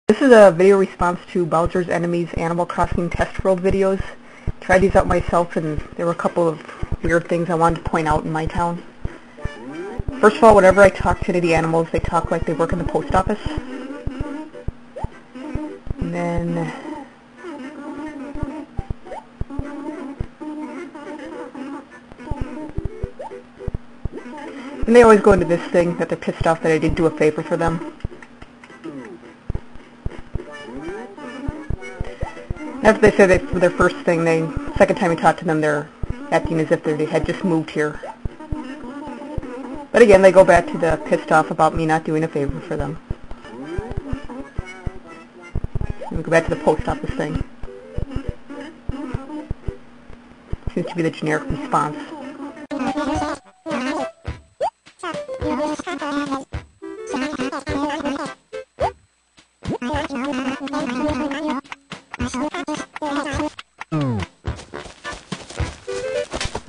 This is a video response to Bowser's Enemies Animal Crossing Test World videos. Tried these out myself and there were a couple of weird things I wanted to point out in my town. First of all, whenever I talk to the animals, they talk like they work in the post office. And then they always go into this thing that they're pissed off that I didn't do a favor for them. After they say that for their first thing, second time you talk to them, they're acting as if they had just moved here. But again, they go back to the pissed off about me not doing a favor for them. And we go back to the post office thing. Seems to be the generic response.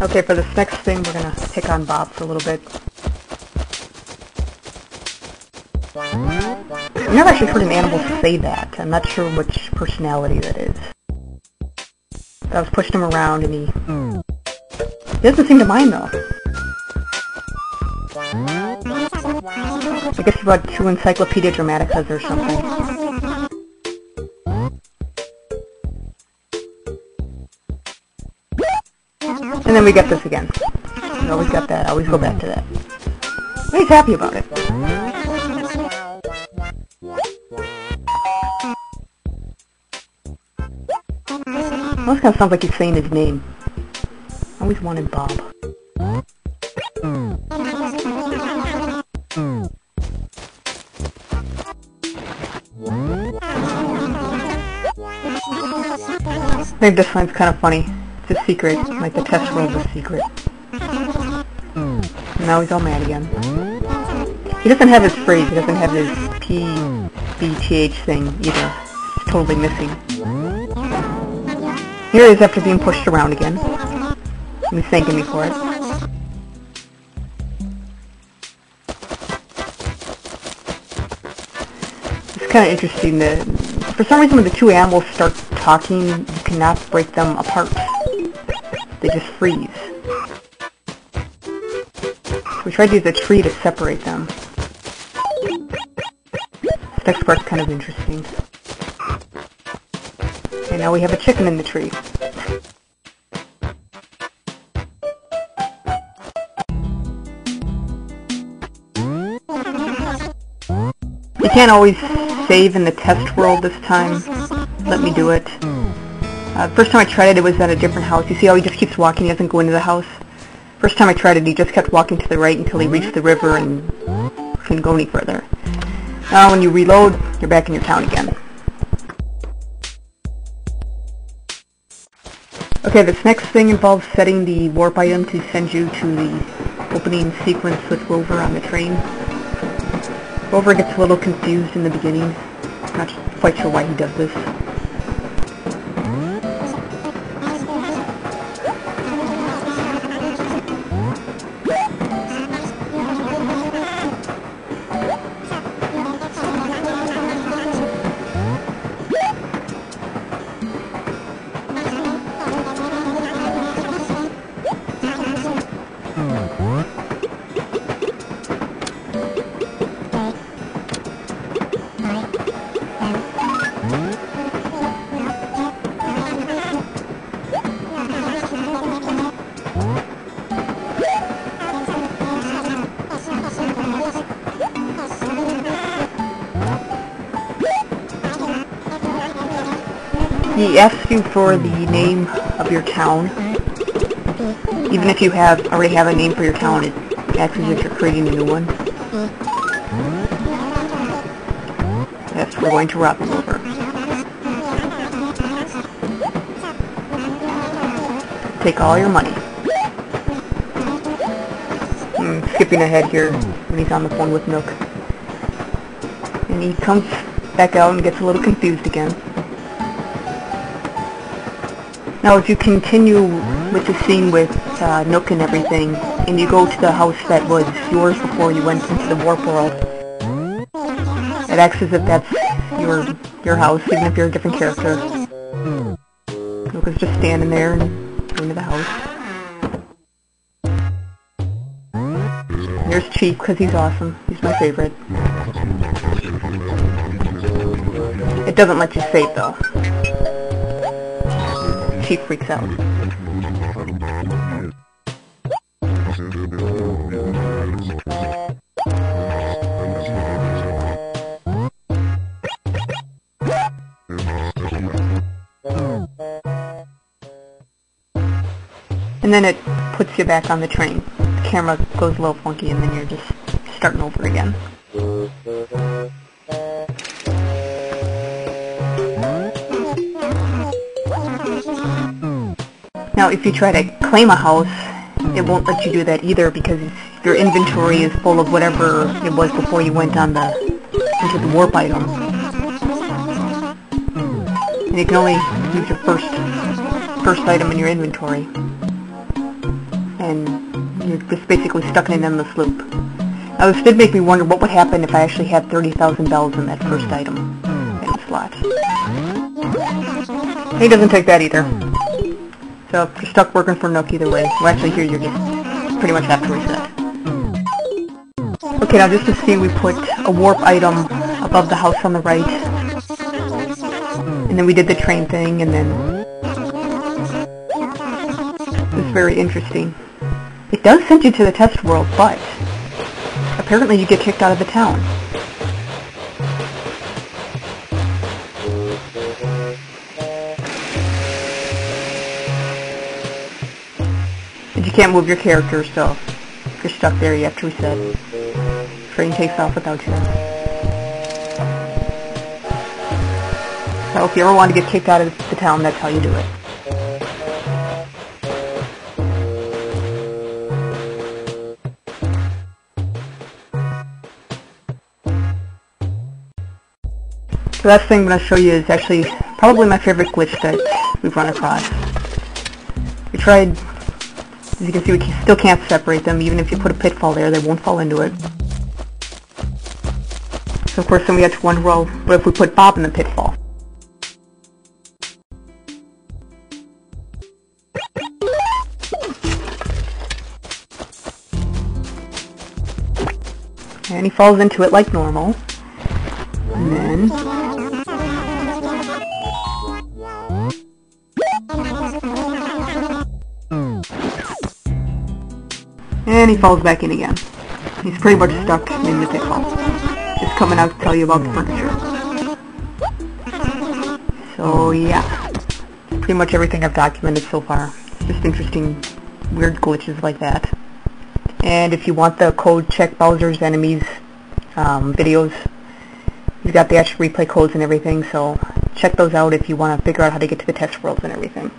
Okay, for this next thing, we're gonna pick on Bob for a little bit. I've never actually heard an animal say that. I'm not sure which personality that is. I was pushing him around and he doesn't seem to mind though. I guess he bought 2 Encyclopedia Dramaticas or something. And then we get this again. We always got that. I always go back to that. But he's happy about it. Almost kind of sounds like he's saying his name. I always wanted Bob. I think this line's kind of funny. It's a secret, like the test world was secret. Now he's all mad again. He doesn't have his phrase, he doesn't have his PBTH thing either. It's totally missing. Here he is after being pushed around again. And he's thanking me for it. It's kind of interesting that for some reason when the 2 animals start talking, you cannot break them apart. They just freeze. So we tried to use a tree to separate them. This next part's kind of interesting. And now we have a chicken in the tree. You can't always save in the test world this time. Let me do it. First time I tried it, it was at a different house. You see how he just keeps walking, he doesn't go into the house? First time I tried it, he just kept walking to the right until he reached the river and couldn't go any further. Now when you reload, you're back in your town again. Okay, this next thing involves setting the warp item to send you to the opening sequence with Rover on the train. Rover gets a little confused in the beginning. Not quite sure why he does this. He asks you for the name of your town. Even if you already have a name for your town, it acts as if you're creating a new one. Yes, we're going to rob him over. Take all your money. Skipping ahead here when he's on the phone with Nook. And he comes back out and gets a little confused again. Now if you continue with the scene with Nook and everything, and you go to the house that was yours before you went into the warp world, it acts as if that's your house, even if you're a different character. Luca's just standing there and going to the house. There's Chief, because he's awesome. He's my favorite. It doesn't let you save, though. Chief freaks out. And then it puts you back on the train. The camera goes a little funky and then you're just starting over again. Now if you try to claim a house, it won't let you do that either because your inventory is full of whatever it was before you went on into the warp item. And you can only use your first item in your inventory. And you're just basically stuck in an endless loop. Now this did make me wonder what would happen if I actually had 30,000 bells in that first item in the slot. He doesn't take that either. So if you're stuck working for Nook either way. Well actually here you're just pretty much have to reset. Okay, now just to see, we put a warp item above the house on the right. And then we did the train thing, and then it's very interesting. It does send you to the test world, but apparently you get kicked out of the town. And you can't move your character, so if you're stuck there, you have to reset. Train takes off without you. So if you ever want to get kicked out of the town, that's how you do it. The last thing I'm going to show you is actually probably my favorite glitch that we've run across. We tried, as you can see, we still can't separate them. Even if you put a pitfall there, they won't fall into it. So of course then we had to wonder, well, what if we put Bob in the pitfall? And he falls into it like normal. And then and he falls back in again. He's pretty much stuck in the pitfall. Just coming out to tell you about the furniture. So yeah, pretty much everything I've documented so far. Just interesting, weird glitches like that. And if you want the code check Bowser's Enemies videos, he's got the actual replay codes and everything, so check those out if you want to figure out how to get to the test worlds and everything.